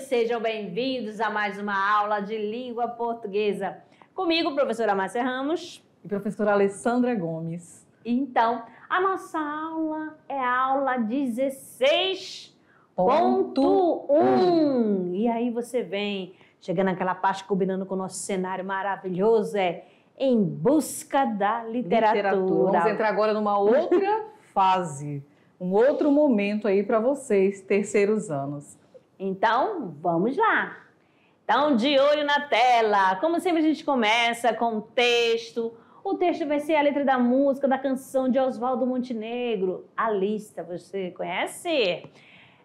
sejam bem-vindos a mais uma aula de língua portuguesa. Comigo, professora Márcia Ramos. E professora Alessandra Gomes. Então, a nossa aula é a aula 16.1. E aí você vem, chegando naquela parte combinando com o nosso cenário maravilhoso, Em Busca da Literatura. Vamos entrar agora numa outra fase, um outro momento aí para vocês, terceiros anos. Então, vamos lá. Então, de olho na tela. Como sempre, a gente começa com o texto. O texto vai ser a letra da música, da canção de Oswaldo Montenegro. A lista, você conhece?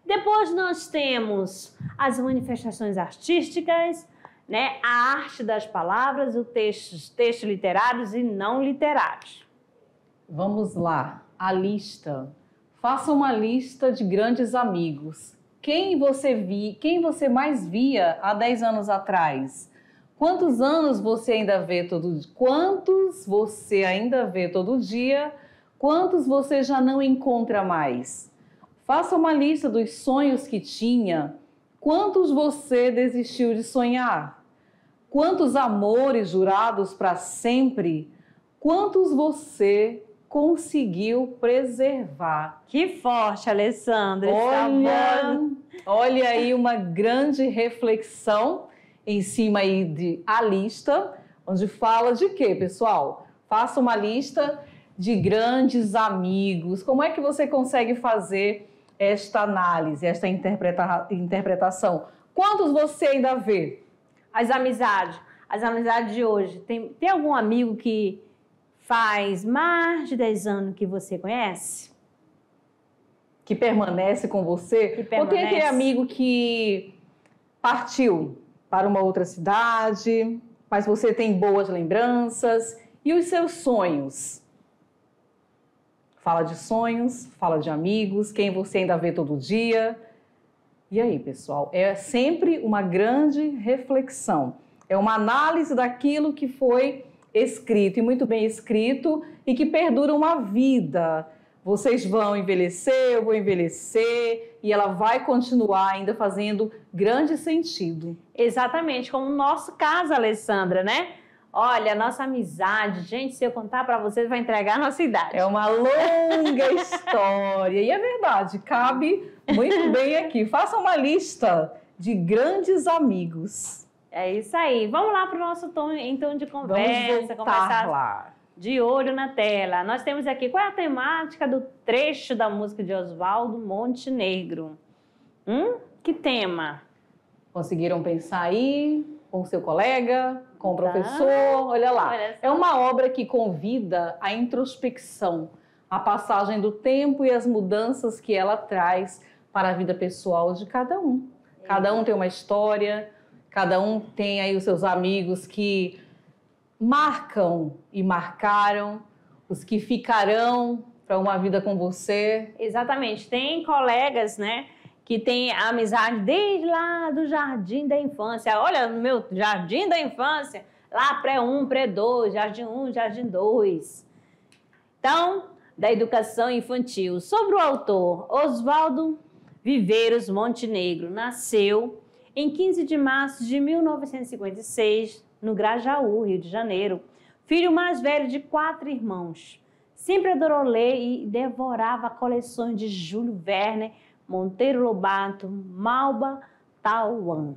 Depois nós temos as manifestações artísticas, né? A arte das palavras, os textos literários e não literários. Vamos lá, a lista. Faça uma lista de grandes amigos. Quem você mais via há 10 anos atrás? Quantos você ainda vê todo dia? Quantos você ainda vê todo dia? Quantos você já não encontra mais? Faça uma lista dos sonhos que tinha. Quantos você desistiu de sonhar? Quantos amores jurados para sempre? Quantos você conseguiu preservar? Que forte, Alessandra. Olha aí uma grande reflexão em cima aí de a lista, onde fala de quê, pessoal? Faça uma lista de grandes amigos. Como é que você consegue fazer esta análise, esta interpretação? Quantos você ainda vê? As amizades de hoje. Tem algum amigo que faz mais de 10 anos que você conhece? Que permanece com você? Ou tem aquele amigo que partiu para uma outra cidade, mas você tem boas lembranças? E os seus sonhos? Fala de sonhos, fala de amigos, quem você ainda vê todo dia. E aí, pessoal, é sempre uma grande reflexão. É uma análise daquilo que foi escrito, e muito bem escrito, e que perdura uma vida. Vocês vão envelhecer, eu vou envelhecer, e ela vai continuar ainda fazendo grande sentido. Exatamente, como no nosso caso, Alessandra, né? Olha, a nossa amizade, gente, se eu contar para vocês, vai entregar a nossa idade. É uma longa história, e é verdade, cabe muito bem aqui. Faça uma lista de grandes amigos. É isso aí. Vamos lá para o nosso tom de conversa. Vamos voltar lá. De olho na tela. Nós temos aqui, qual é a temática do trecho da música de Oswaldo Montenegro? Que tema? Conseguiram pensar aí com o seu colega, com o professor? Olha lá. É uma obra que convida à introspecção, a passagem do tempo e as mudanças que ela traz para a vida pessoal de cada um. Cada um tem uma história, cada um tem aí os seus amigos que marcam e marcaram, os que ficarão para uma vida com você. Exatamente. Tem colegas, né, que tem a amizade desde lá do jardim da infância. Olha, no meu jardim da infância, lá pré-1, pré-2, jardim 1, jardim 2. Então, da educação infantil. Sobre o autor, Oswaldo Viveiros Montenegro, nasceu em 15 de março de 1956, no Grajaú, Rio de Janeiro. Filho mais velho de 4 irmãos. Sempre adorou ler e devorava coleções de Júlio Verne, Monteiro Lobato, Malba Tauan.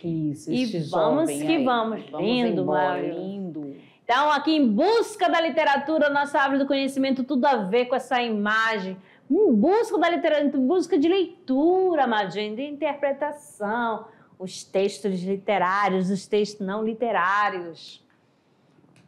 Isso, e vamos que aí. Vamos. Lindo, lindo. Então, aqui em Busca da Literatura, nossa árvore do conhecimento, tudo a ver com essa imagem. Em busca da literatura, em busca de leitura, Madinha, de interpretação, os textos literários, os textos não literários.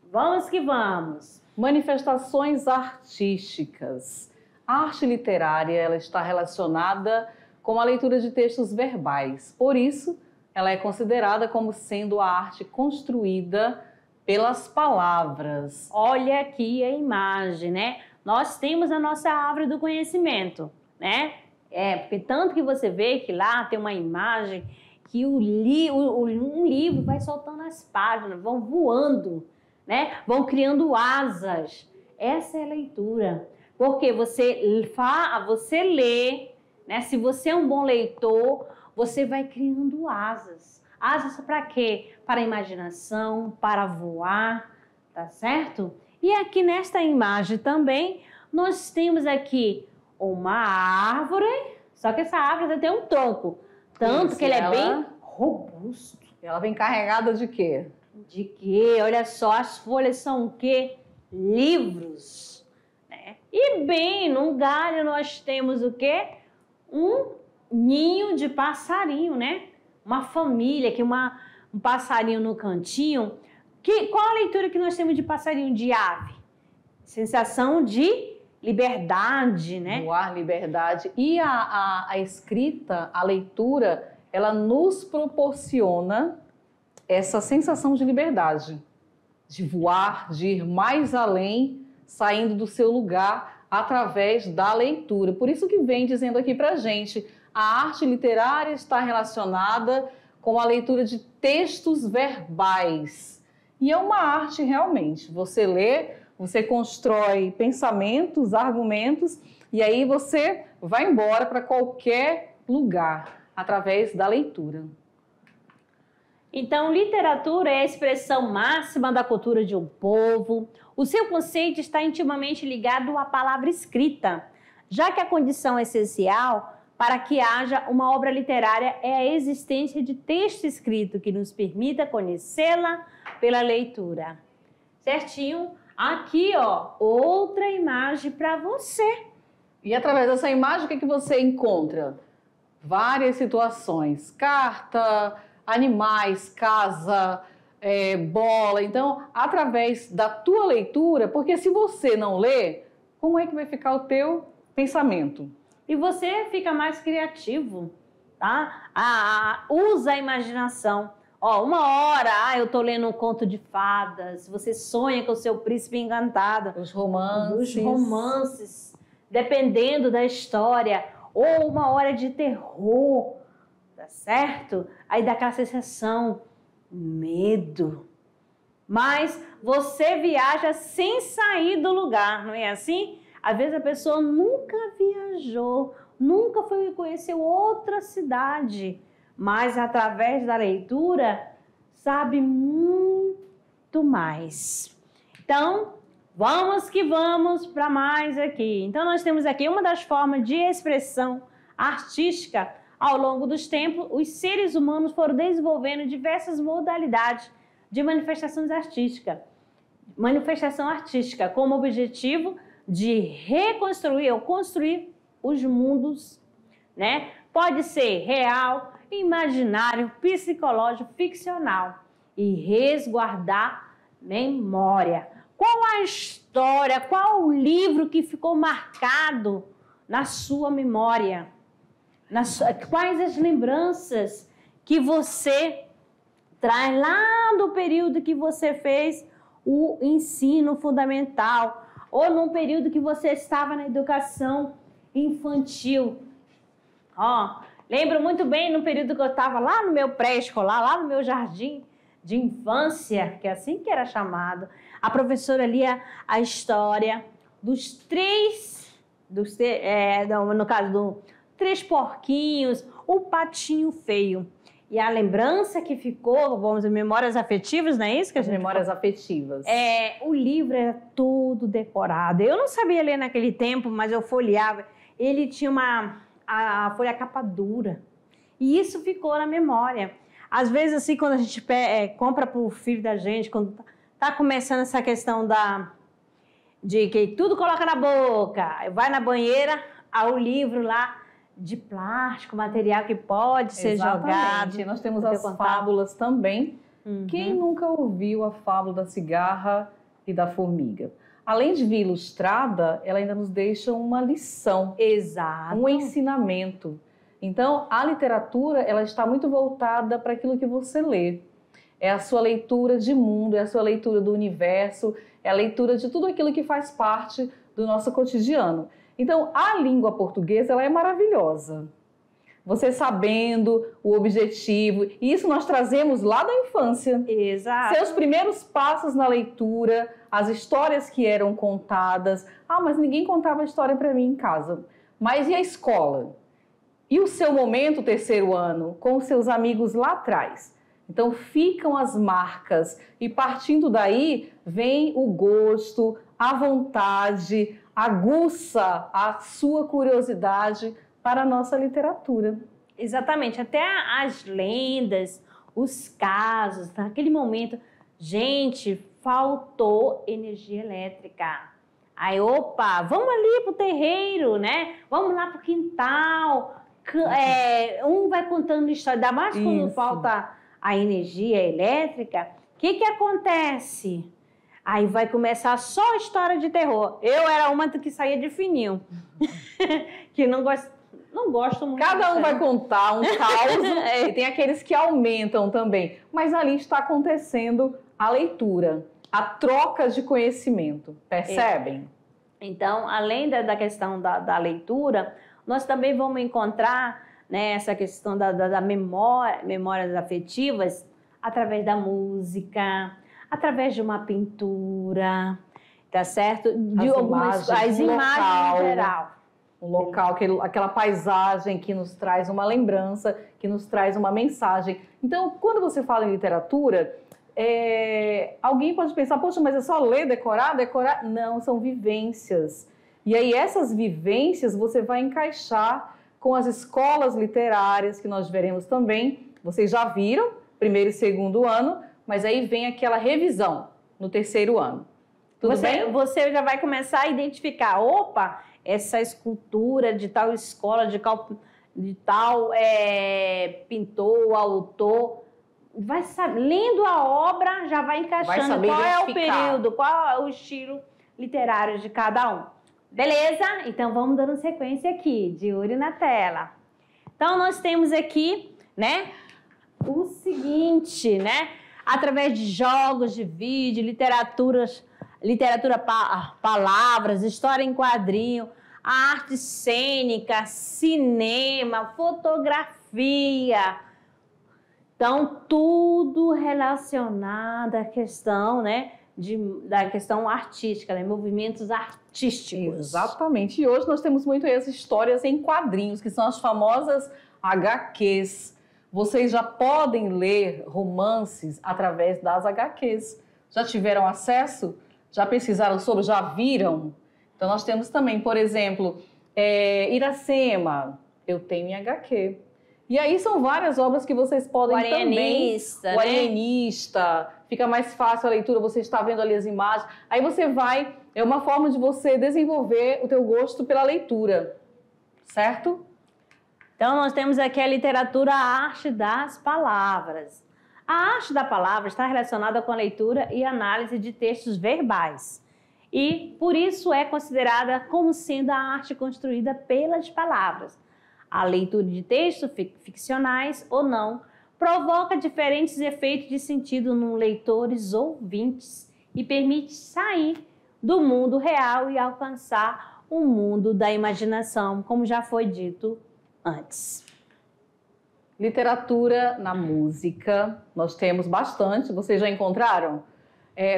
Vamos que vamos. Manifestações artísticas. A arte literária, ela está relacionada com a leitura de textos verbais. Por isso, ela é considerada como sendo a arte construída pelas palavras. Olha aqui a imagem, né? Nós temos a nossa árvore do conhecimento, né? Porque tanto que você vê que lá tem uma imagem que um livro vai soltando as páginas, vão voando, né? Vão criando asas. Essa é a leitura. Porque você lê, né? Se você é um bom leitor, você vai criando asas. Asas para quê? Para a imaginação, para voar, tá certo? E aqui nesta imagem também, nós temos aqui uma árvore, só que essa árvore tem um tronco, tanto que ele é bem robusto. Ela vem carregada de quê? De quê? Olha só, as folhas são o quê? Livros. Né? E bem, no galho nós temos o quê? Um ninho de passarinho, né? Uma família, que um passarinho no cantinho. Qual a leitura que nós temos de passarinho, de ave? Sensação de liberdade, né? Voar, liberdade. E a escrita, a leitura, ela nos proporciona essa sensação de liberdade, de voar, de ir mais além, saindo do seu lugar através da leitura. Por isso que vem dizendo aqui pra gente, a arte literária está relacionada com a leitura de textos verbais. E é uma arte realmente. Você lê, você constrói pensamentos, argumentos, e aí você vai embora para qualquer lugar através da leitura. Então, literatura é a expressão máxima da cultura de um povo. O seu conceito está intimamente ligado à palavra escrita, já que a condição essencial para que haja uma obra literária é a existência de texto escrito que nos permita conhecê-la pela leitura. Certinho? Aqui, ó, outra imagem para você. E através dessa imagem, o que você encontra? Várias situações. Carta, animais, casa, bola. Então, através da tua leitura, porque se você não lê, como é que vai ficar o teu pensamento? E você fica mais criativo, tá? Usa a imaginação. Ó, uma hora, eu tô lendo um conto de fadas, você sonha com o seu príncipe encantado. Os romances. Os romances, dependendo da história. Ou uma hora de terror, tá certo? Aí dá aquela sensação, medo. Mas você viaja sem sair do lugar, não é assim? Às vezes a pessoa nunca viajou, nunca foi conhecer outra cidade, mas através da leitura sabe muito mais. Então, vamos que vamos para mais aqui. Então, nós temos aqui uma das formas de expressão artística. Ao longo dos tempos, os seres humanos foram desenvolvendo diversas modalidades de manifestações artísticas. Manifestação artística como objetivo de reconstruir ou construir os mundos, né? Pode ser real, imaginário, psicológico, ficcional e resguardar memória. Qual a história, qual o livro que ficou marcado na sua memória? Quais as lembranças que você traz lá do período que você fez o ensino fundamental ou num período que você estava na educação infantil? Ó, lembro muito bem no período que eu estava lá no meu pré-escolar, lá no meu jardim de infância, que é assim que era chamado. A professora lia a história dos no caso do Três Porquinhos, o Patinho Feio. E a lembrança que ficou, vamos dizer, memórias afetivas, não é isso que a gente memórias afetivas. O livro era todo decorado. Eu não sabia ler naquele tempo, mas eu folheava. Ele tinha a folha capa dura. E isso ficou na memória. Às vezes, assim, quando a gente compra para o filho da gente, quando tá começando essa questão de que tudo coloca na boca, vai na banheira, o livro lá de plástico, material que pode ser jogado. Nós temos as fábulas também. Uhum. Quem nunca ouviu a fábula da cigarra e da formiga? Além de vir ilustrada, ela ainda nos deixa uma lição. Exato. Um ensinamento. Então, a literatura, ela está muito voltada para aquilo que você lê. É a sua leitura de mundo, é a sua leitura do universo, é a leitura de tudo aquilo que faz parte do nosso cotidiano. Então, a língua portuguesa, ela é maravilhosa. Você sabendo o objetivo, e isso nós trazemos lá da infância. Exato. Seus primeiros passos na leitura, as histórias que eram contadas. Mas ninguém contava a história para mim em casa. Mas e a escola? E o seu momento, terceiro ano, com os seus amigos lá atrás. Então ficam as marcas e partindo daí vem o gosto, a vontade, aguça a sua curiosidade para a nossa literatura. Exatamente, até as lendas, os casos, naquele momento, gente, faltou energia elétrica. Aí, opa, vamos ali pro terreiro, né? Vamos lá pro quintal. Um vai contando história, ainda mais quando falta a energia elétrica. O que acontece? Aí vai começar só história de terror. Eu era uma que saía de fininho, que não gosto muito. Cada um vai contar um caos e tem aqueles que aumentam também. Mas ali está acontecendo a leitura, a troca de conhecimento, percebem? Então, além da questão da leitura, nós também vamos encontrar, né, essa questão da memórias afetivas através da música, através de uma pintura, tá certo? De algumas imagens em geral. Um local, aquela paisagem que nos traz uma lembrança, que nos traz uma mensagem. Então, quando você fala em literatura, alguém pode pensar, poxa, mas é só ler, decorar? Decorar? Não, são vivências. E aí essas vivências você vai encaixar com as escolas literárias, que nós veremos também. Vocês já viram, primeiro e segundo ano, mas aí vem aquela revisão no terceiro ano. Tudo bem? Você já vai começar a identificar, opa, essa escultura de tal escola, de tal pintor, autor, vai saber, lendo a obra, já vai encaixando qual é o período, qual é o estilo literário de cada um. Beleza? Então vamos dando sequência aqui, de olho na tela. Então nós temos aqui, né, o seguinte, né, através de jogos de vídeo, literatura, palavras, história em quadrinho, a arte cênica, cinema, fotografia. Então, tudo relacionado à questão, né, da questão artística, né, movimentos artísticos. Exatamente. E hoje nós temos muito as histórias em quadrinhos, que são as famosas HQs. Vocês já podem ler romances através das HQs. Já tiveram acesso? Já pesquisaram sobre? Já viram? Então, nós temos também, por exemplo, Iracema, eu tenho em HQ. E aí são várias obras que vocês podem também... O Alienista, fica mais fácil a leitura, você está vendo ali as imagens. Aí você vai... É uma forma de você desenvolver o teu gosto pela leitura, certo? Então, nós temos aqui a literatura, a arte das palavras. A arte da palavra está relacionada com a leitura e análise de textos verbais. E, por isso, é considerada como sendo a arte construída pelas palavras. A leitura de textos ficcionais ou não provoca diferentes efeitos de sentido nos leitores ouvintes e permite sair do mundo real e alcançar o mundo da imaginação, como já foi dito antes. Literatura na música, nós temos bastante, vocês já encontraram?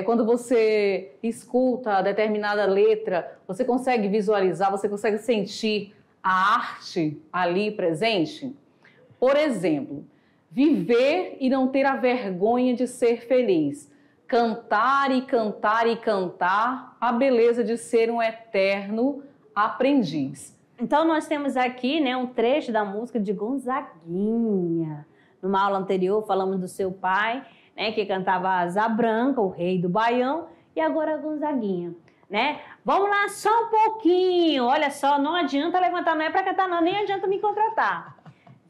Quando você escuta determinada letra, você consegue visualizar, você consegue sentir a arte ali presente? Por exemplo, viver e não ter a vergonha de ser feliz. Cantar e cantar e cantar a beleza de ser um eterno aprendiz. Então, nós temos aqui, né, um trecho da música de Gonzaguinha. Numa aula anterior, falamos do seu pai, né, que cantava Asa Branca, o rei do Baião, e agora Gonzaguinha, né? Vamos lá só um pouquinho. Olha só, não adianta levantar, não é para cantar não, nem adianta me contratar.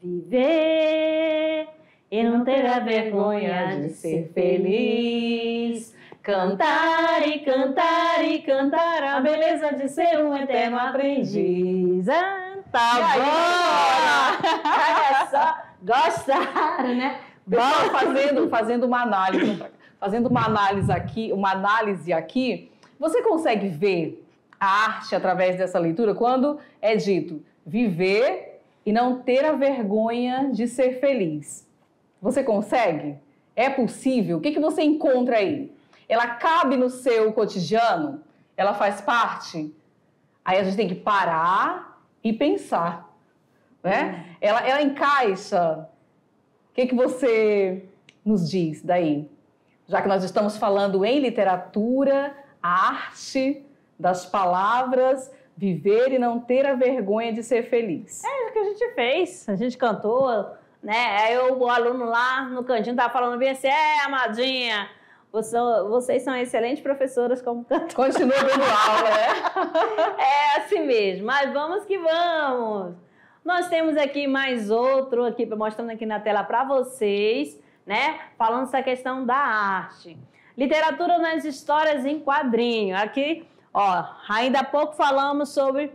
Viver e não ter a vergonha de ser feliz. Cantar e cantar e cantar a beleza de ser um eterno aprendiz. Tá bom! Olha só, gostaram, né? Fazendo uma análise aqui, você consegue ver a arte através dessa leitura quando é dito viver e não ter a vergonha de ser feliz. Você consegue? É possível? O que você encontra aí? Ela cabe no seu cotidiano? Ela faz parte? Aí a gente tem que parar e pensar. né? Ela encaixa. O que você nos diz daí? Já que nós estamos falando em literatura, a arte das palavras, viver e não ter a vergonha de ser feliz. É o que a gente fez, a gente cantou, né? Aí o aluno lá no cantinho estava falando bem assim, Amadinha, vocês são excelentes professoras como cantoras. Continua dando aula, né? É assim mesmo, mas vamos que vamos. Nós temos aqui mais outro, aqui mostrando aqui na tela para vocês, né? Falando essa questão da arte. Literatura nas histórias em quadrinho. Aqui, ó, ainda há pouco falamos sobre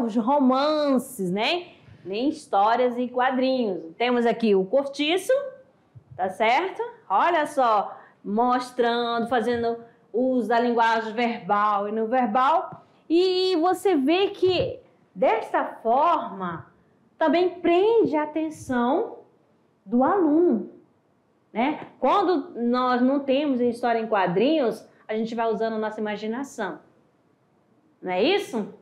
os romances, né? Nem histórias em quadrinhos. Temos aqui o Cortiço, tá certo? Olha só, mostrando, fazendo uso da linguagem verbal e não verbal. E você vê que, desta forma, também prende a atenção do aluno, né? Quando nós não temos história em quadrinhos, a gente vai usando a nossa imaginação. Não é isso?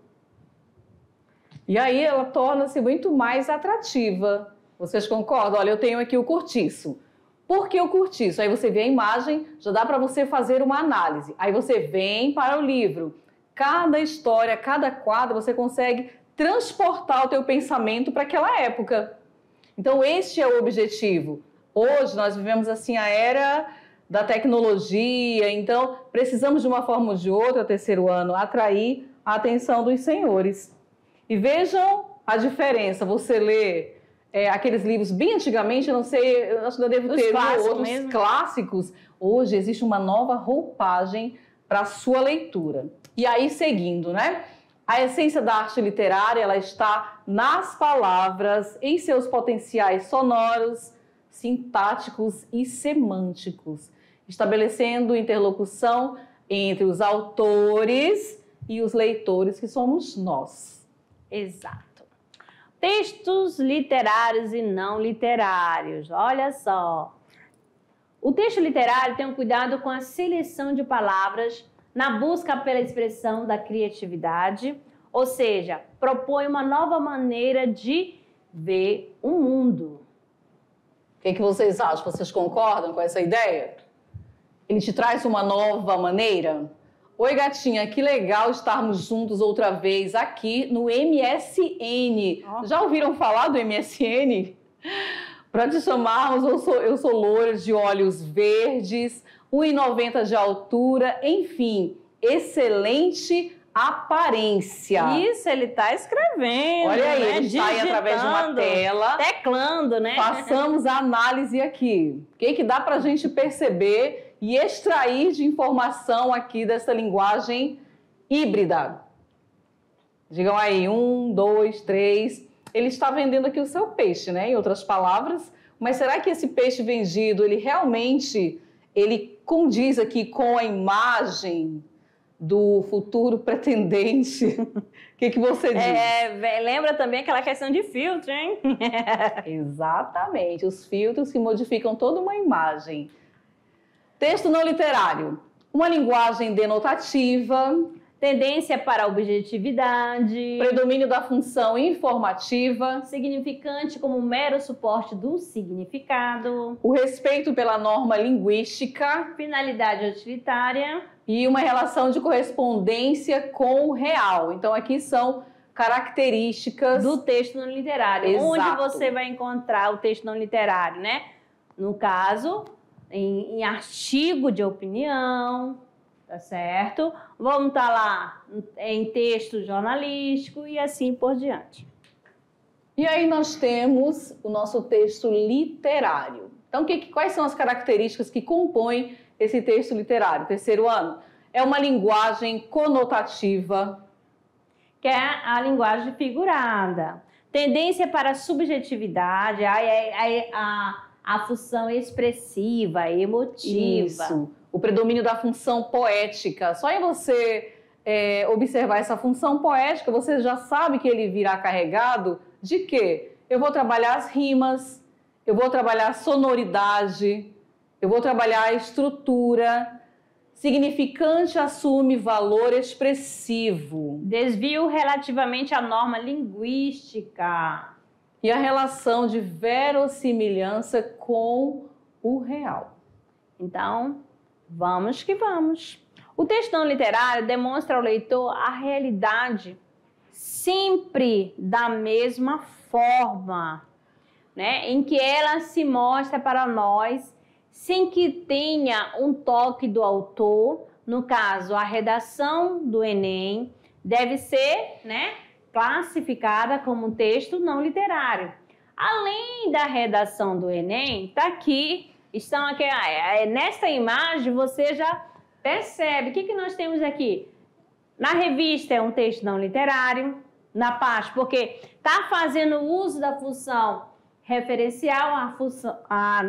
E aí ela torna-se muito mais atrativa. Vocês concordam? Olha, eu tenho aqui o Cortiço. Por que o Cortiço? Aí você vê a imagem, já dá para você fazer uma análise. Aí você vem para o livro. Cada história, cada quadro, você consegue transportar o teu pensamento para aquela época. Então, este é o objetivo. Hoje, nós vivemos assim a era da tecnologia, então precisamos de uma forma ou de outra, terceiro ano, atrair a atenção dos senhores. E vejam a diferença, você lê aqueles livros bem antigamente, eu não sei, eu acho que eu devo ter outros clássicos. Hoje existe uma nova roupagem para a sua leitura. E aí, seguindo, né? A essência da arte literária, ela está nas palavras, em seus potenciais sonoros, sintáticos e semânticos, estabelecendo interlocução entre os autores e os leitores, que somos nós. Exato. Textos literários e não literários. Olha só. O texto literário tem um cuidado com a seleção de palavras na busca pela expressão da criatividade, ou seja, propõe uma nova maneira de ver o mundo. O que vocês acham? Vocês concordam com essa ideia? Ele te traz uma nova maneira? Oi, gatinha, que legal estarmos juntos outra vez aqui no MSN. Já ouviram falar do MSN? Para te chamarmos, eu sou loira de olhos verdes, 1,90 de altura, enfim, excelente aparência. Isso, ele está escrevendo. Olha aí, né? ele está aí através de uma tela. Teclando, né? Façamos a análise aqui. O que dá para a gente perceber e extrair de informação aqui dessa linguagem híbrida? Digam aí, 1, 2, 3. Ele está vendendo aqui o seu peixe, né? Em outras palavras. Mas será que esse peixe vendido, ele realmente condiz aqui com a imagem do futuro pretendente? O que você diz? Lembra também aquela questão de filtro, hein? Exatamente, os filtros que modificam toda uma imagem. Texto não literário, uma linguagem denotativa, tendência para a objetividade, predomínio da função informativa, significante como mero suporte do significado, o respeito pela norma linguística, finalidade utilitária e uma relação de correspondência com o real. Então aqui são características do texto não literário. Exato. Onde você vai encontrar o texto não literário, né? No caso, em artigo de opinião, tá certo? Vamos estar lá em texto jornalístico e assim por diante. E aí nós temos o nosso texto literário. Então, quais são as características que compõem esse texto literário? Terceiro ano, é uma linguagem conotativa, que é a linguagem figurada. Tendência para a subjetividade, a função expressiva, emotiva. Isso. O predomínio da função poética. Só em você observar essa função poética, você já sabe que ele virá carregado de quê? Eu vou trabalhar as rimas, eu vou trabalhar a sonoridade, eu vou trabalhar a estrutura. Significante assume valor expressivo. Desvio relativamente à norma linguística. E a relação de verossimilhança com o real. Então, vamos que vamos. O texto não literário demonstra ao leitor a realidade sempre da mesma forma, né? Em que ela se mostra para nós, sem que tenha um toque do autor. No caso, a redação do Enem deve ser, né, classificada como um texto não literário. Além da redação do Enem, está aqui, estão aqui, nesta imagem você já percebe. O que nós temos aqui? Na revista é um texto não literário, na parte, porque está fazendo uso da função referencial, a função,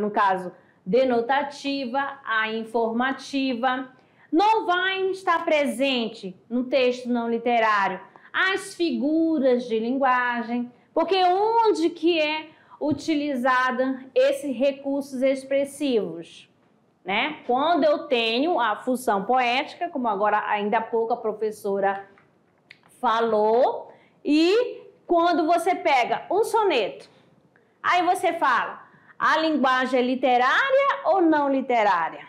no caso, denotativa, a informativa. Não vai estar presente no texto não literário as figuras de linguagem, porque onde que é utilizada esses recursos expressivos, né? Quando eu tenho a função poética, como agora ainda há pouco a professora falou, e quando você pega um soneto, aí você fala, a linguagem é literária ou não literária?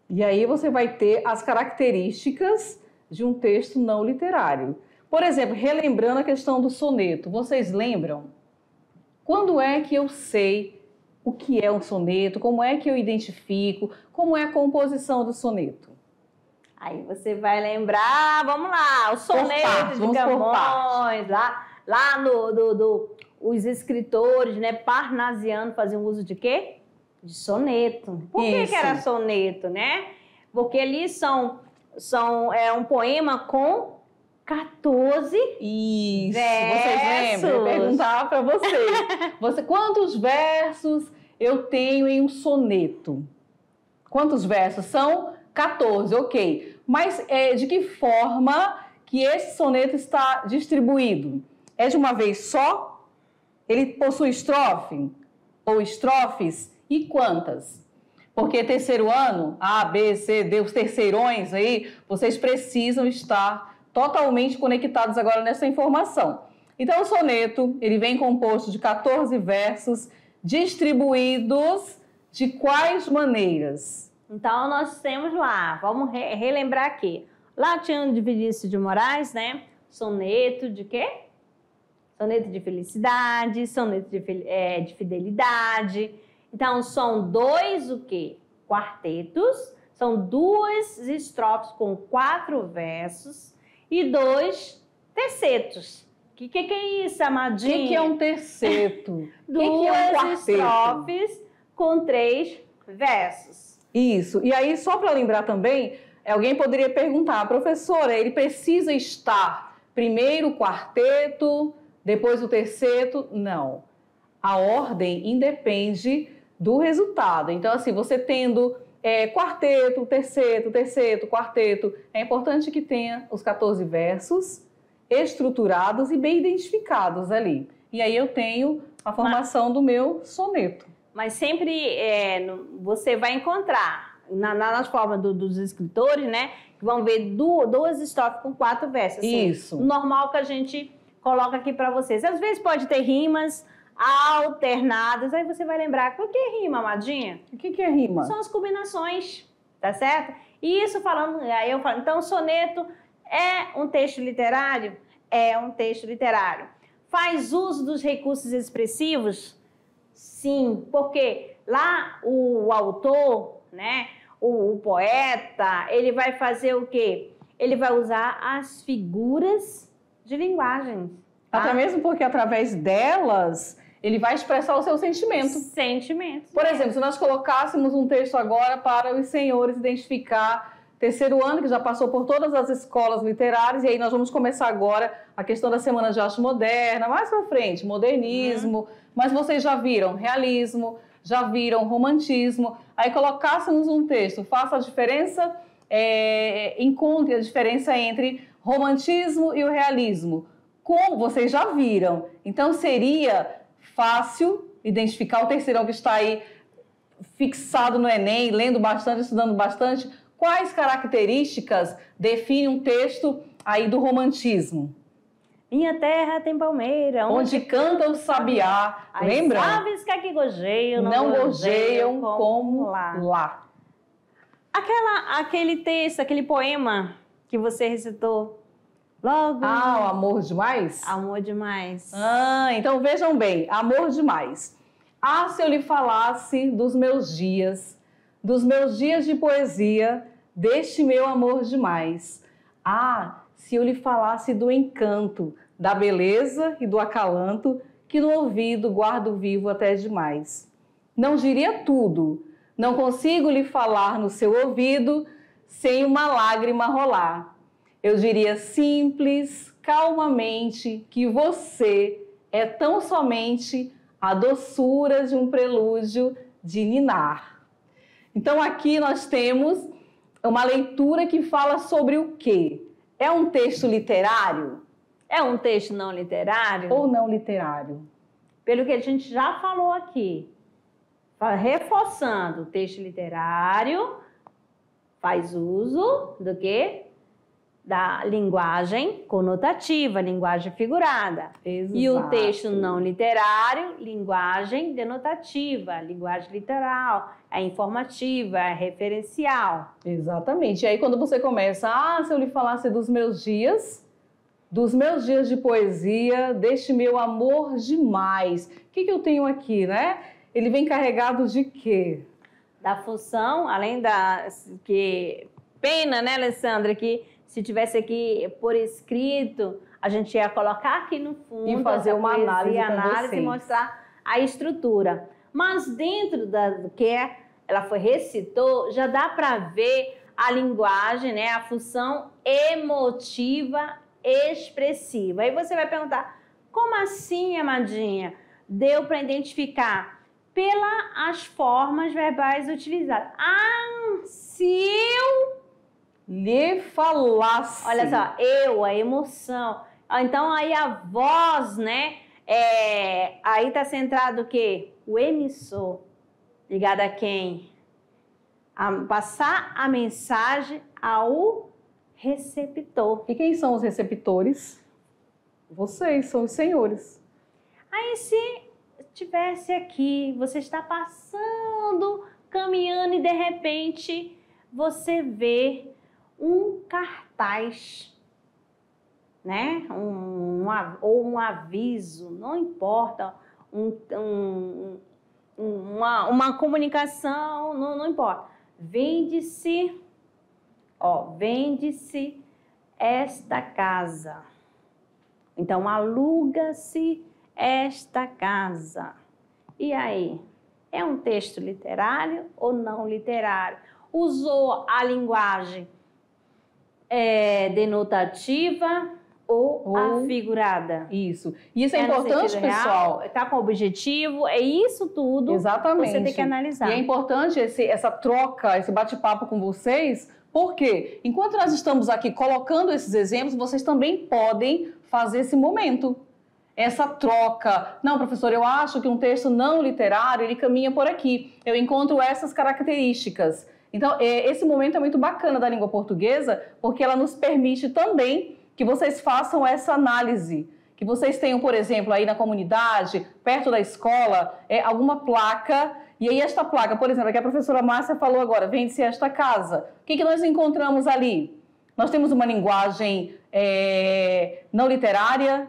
E aí você vai ter as características de um texto não literário. Por exemplo, relembrando a questão do soneto, vocês lembram? Quando é que eu sei o que é um soneto? Como é que eu identifico? Como é a composição do soneto? Aí você vai lembrar, vamos lá, o soneto de Camões, lá os escritores, né, parnasianos faziam uso de quê? De soneto. Por que era soneto, né? Porque ali é um poema com 14 Isso, versos. Vocês lembram? Eu perguntava para vocês. Quantos versos eu tenho em um soneto? Quantos versos? São 14, ok. Mas de que forma que esse soneto está distribuído? É de uma vez só? Ele possui estrofe? Ou estrofes? E quantas? Porque terceiro ano, A, B, C, D, os terceirões aí, vocês precisam estar totalmente conectados agora nessa informação. Então, o soneto, ele vem composto de 14 versos, distribuídos de quais maneiras? Então, nós temos lá, vamos relembrar aqui. Lá tinha o de Vinícius de Moraes, né? Soneto de quê? Soneto de felicidade, soneto de fidelidade. Então, são dois o quê? Quartetos. São duas estrofes com 4 versos e 2 tercetos. O que é isso, amadinha? O que é um terceto? Duas estrofes com 3 versos. Isso. E aí, só para lembrar também, alguém poderia perguntar, professora, ele precisa estar primeiro o quarteto, depois o terceto? Não. A ordem independe do resultado. Então, assim, você tendo quarteto, terceto, quarteto, é importante que tenha os 14 versos estruturados e bem identificados ali. E aí eu tenho a formação do meu soneto. Mas sempre você vai encontrar, nas formas dos escritores, né, que vão ver duas estrofes com 4 versos. Assim, isso. Normal que a gente coloca aqui para vocês. Às vezes pode ter rimas alternadas, aí você vai lembrar, o que é rima, amadinha? O que é rima? São as combinações, tá certo? E isso falando, aí eu falo, então soneto é um texto literário? É um texto literário. Faz uso dos recursos expressivos? Sim, porque lá o autor, né, o poeta, ele vai fazer o quê? Ele vai usar as figuras de linguagem. Tá? Até mesmo porque através delas ele vai expressar o seu sentimento. Sentimento. Por exemplo, se nós colocássemos um texto agora para os senhores identificar terceiro ano, que já passou por todas as escolas literárias, e aí nós vamos começar agora a questão da Semana de Arte Moderna, mais para frente, modernismo, mas vocês já viram realismo, já viram romantismo, aí colocássemos um texto, faça a diferença, encontre a diferença entre romantismo e o realismo. Como vocês já viram, então seria fácil identificar o terceirão que está aí fixado no Enem, lendo bastante, estudando bastante, quais características definem um texto aí do romantismo? Minha terra tem palmeira, onde canta o sabiá. Lembra? As aves que aqui gojeiam, não gojeiam como lá. Aquele texto, aquele poema que você recitou logo. Ah, o Amor Demais? Amor Demais. Ah, então vejam bem, Amor Demais. Ah, se eu lhe falasse dos meus dias de poesia, deste meu amor demais. Ah, se eu lhe falasse do encanto, da beleza e do acalanto, que no ouvido guardo vivo até demais. Não diria tudo, não consigo lhe falar no seu ouvido, sem uma lágrima rolar. Eu diria simples, calmamente, que você é tão somente a doçura de um prelúdio de ninar. Então aqui nós temos uma leitura que fala sobre o quê? É um texto literário? É um texto não literário? Ou não literário? Pelo que a gente já falou aqui, reforçando, o texto literário faz uso do quê? Da linguagem conotativa, linguagem figurada. Exato. E o texto não literário, linguagem denotativa, linguagem literal, é informativa, é referencial. Exatamente. E aí quando você começa, se eu lhe falasse dos meus dias de poesia, deste meu amor demais. O que eu tenho aqui, né? Ele vem carregado de quê? Da função, além da... que pena, né, Alessandra, que se tivesse aqui por escrito, a gente ia colocar aqui no fundo e fazer uma análise e mostrar a estrutura. Mas dentro do que ela recitou, já dá para ver a linguagem, né, a função emotiva expressiva. Aí você vai perguntar, como assim, amadinha? Deu para identificar pelas formas verbais utilizadas. Ah, se eu lhe falasse. Olha só, a emoção. Então, aí a voz, né? Aí tá centrado o quê? O emissor. Ligado a quem? A passar a mensagem ao receptor. E quem são os receptores? Vocês, são os senhores. Aí, se tivesse aqui, você está passando, caminhando e de repente você vê um cartaz, né? Ou um aviso, não importa, uma comunicação, não importa. Vende-se esta casa. Então, aluga-se esta casa. E aí? É um texto literário ou não literário? Usou a linguagem denotativa ou afigurada? Isso. E isso é importante, pessoal. Está com objetivo, é isso tudo. Exatamente. Que você tem que analisar. E é importante essa troca, esse bate-papo com vocês, porque enquanto nós estamos aqui colocando esses exemplos, vocês também podem fazer esse momento. Essa troca. Não, professor, eu acho que um texto não literário, ele caminha por aqui. Eu encontro essas características. Então, esse momento é muito bacana da língua portuguesa, porque ela nos permite também que vocês façam essa análise. Que vocês tenham, por exemplo, aí na comunidade, perto da escola, alguma placa. E aí esta placa, por exemplo, que a professora Márcia falou agora, vende-se esta casa. O que nós encontramos ali? Nós temos uma linguagem não literária,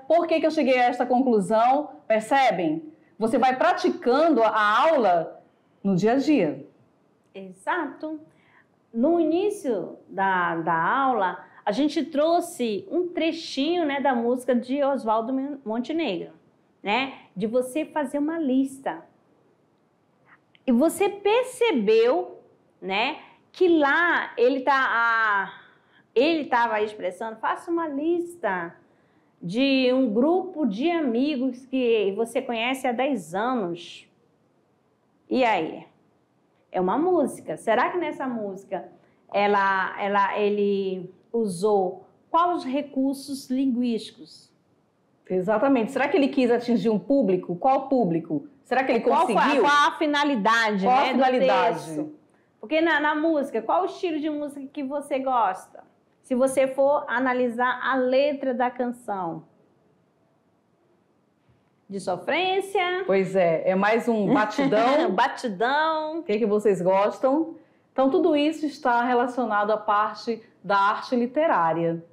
Por que eu cheguei a esta conclusão? Percebem? Você vai praticando a aula no dia a dia. Exato. No início da aula, a gente trouxe um trechinho, né, da música de Oswaldo Montenegro, né, de você fazer uma lista. E você percebeu, né, que lá ele estava expressando, faça uma lista de um grupo de amigos que você conhece há 10 anos. E aí? É uma música. Será que nessa música ele usou quais recursos linguísticos? Exatamente. Será que ele quis atingir um público? Qual público? Será que ele conseguiu? Qual a finalidade, do texto? Porque na música, qual o estilo de música que você gosta? se você for analisar a letra da canção. De sofrência. Pois é mais um batidão. Batidão. O que vocês gostam? Então, tudo isso está relacionado à parte da arte literária.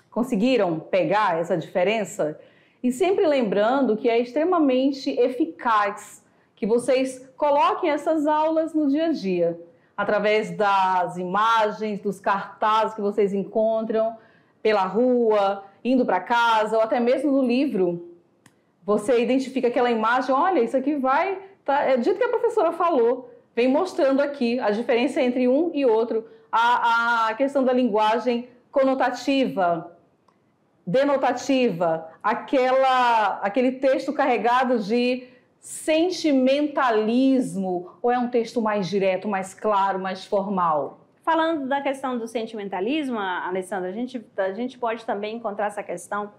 Conseguiram pegar essa diferença? E sempre lembrando que é extremamente eficaz que vocês coloquem essas aulas no dia a dia, através das imagens, dos cartazes que vocês encontram pela rua, indo para casa, ou até mesmo no livro. Você identifica aquela imagem, olha, isso aqui vai... é do jeito que a professora falou, vem mostrando aqui a diferença entre um e outro, a questão da linguagem conotativa, denotativa, aquele texto carregado de sentimentalismo, ou é um texto mais direto, mais claro, mais formal? Falando da questão do sentimentalismo, Alessandra, a gente pode também encontrar essa questão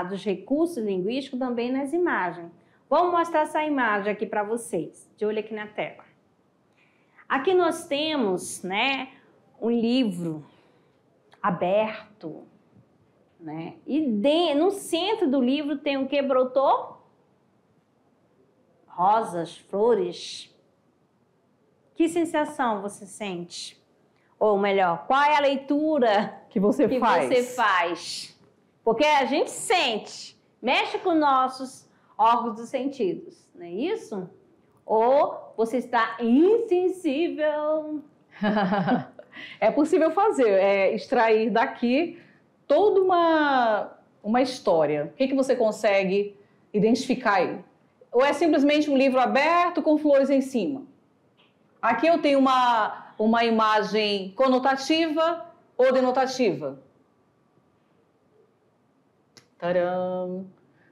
dos recursos linguísticos também nas imagens. Vamos mostrar essa imagem aqui para vocês, de olho aqui na tela. Aqui nós temos, né, um livro aberto, né? E no centro do livro tem o que brotou? Rosas, flores. Que sensação você sente? Ou melhor, qual é a leitura que você faz? Porque a gente sente, mexe com nossos órgãos dos sentidos, não é isso? Ou você está insensível? É possível fazer, extrair daqui toda uma história. O que você consegue identificar aí? Ou é simplesmente um livro aberto com flores em cima? Aqui eu tenho uma imagem conotativa ou denotativa. Tcharam!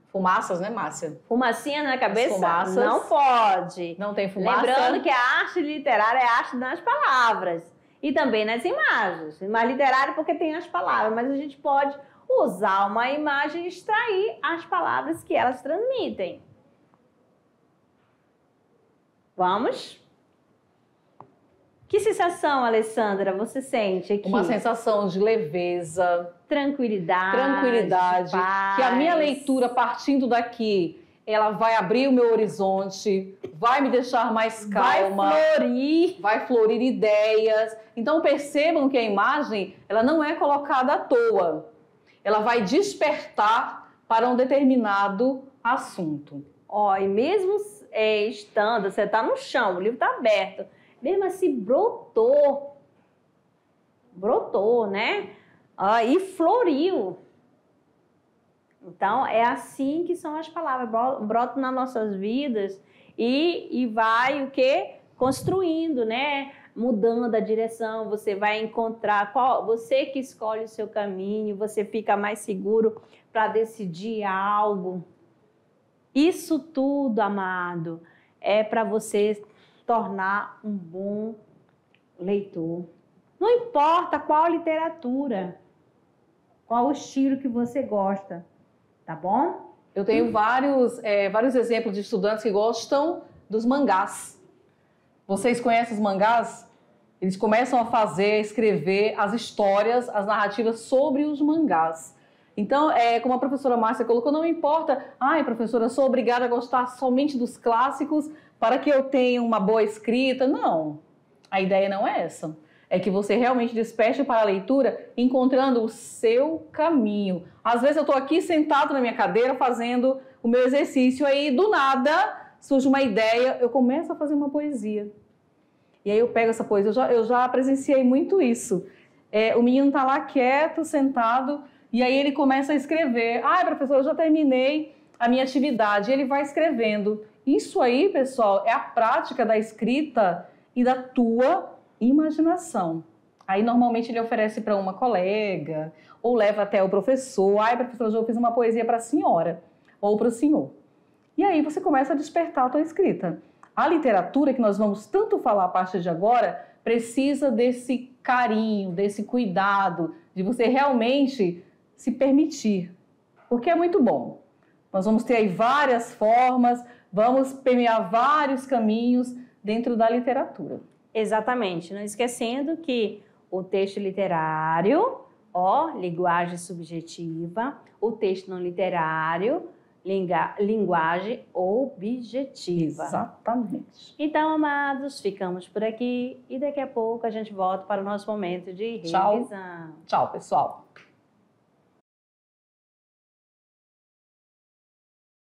Fumaças, né, Márcia? Fumacinha na cabeça? Fumaças. Não pode. Não tem fumaça. Lembrando que a arte literária é a arte nas palavras. E também nas imagens. Mais literária porque tem as palavras, mas a gente pode usar uma imagem e extrair as palavras que elas transmitem. Vamos? Que sensação, Alessandra, você sente aqui? Uma sensação de leveza. Tranquilidade. Que a minha leitura, partindo daqui, ela vai abrir o meu horizonte, vai me deixar mais calma. Vai florir ideias. Então percebam que a imagem, ela não é colocada à toa. Ela vai despertar para um determinado assunto. E mesmo estando, você está no chão, o livro está aberto, mesmo assim brotou, né? E floriu. Então, é assim que são as palavras, brotam nas nossas vidas e vai o quê? Construindo, né? Mudando a direção, você vai encontrar, você que escolhe o seu caminho, você fica mais seguro para decidir algo. Isso tudo, amado, é para você tornar um bom leitor. Não importa qual literatura, qual o estilo que você gosta, tá bom? Eu tenho vários exemplos de estudantes que gostam dos mangás. Vocês conhecem os mangás? Eles começam a escrever as histórias, as narrativas sobre os mangás. Então, como a professora Márcia colocou, não importa, professora, eu sou obrigada a gostar somente dos clássicos para que eu tenha uma boa escrita. Não, a ideia não é essa. É que você realmente desperte para a leitura encontrando o seu caminho. Às vezes eu estou aqui sentado na minha cadeira fazendo o meu exercício, aí do nada surge uma ideia, eu começo a fazer uma poesia. E aí eu pego essa poesia, eu já presenciei muito isso. O menino está lá quieto, sentado, e aí ele começa a escrever. Professor, eu já terminei a minha atividade. E ele vai escrevendo. Isso aí, pessoal, é a prática da escrita e da tua imaginação. Aí, normalmente, ele oferece para uma colega ou leva até o professor. Professor, hoje eu fiz uma poesia para a senhora ou para o senhor. E aí você começa a despertar a tua escrita. A literatura, que nós vamos tanto falar a partir de agora, precisa desse carinho, desse cuidado, de você realmente se permitir, porque é muito bom. Nós vamos ter aí várias formas, vamos permear vários caminhos dentro da literatura. Exatamente, não esquecendo que o texto literário Ó, linguagem subjetiva, o texto não literário, linguagem objetiva. Exatamente. Então, amados, ficamos por aqui e daqui a pouco a gente volta para o nosso momento de revisão. Tchau, pessoal.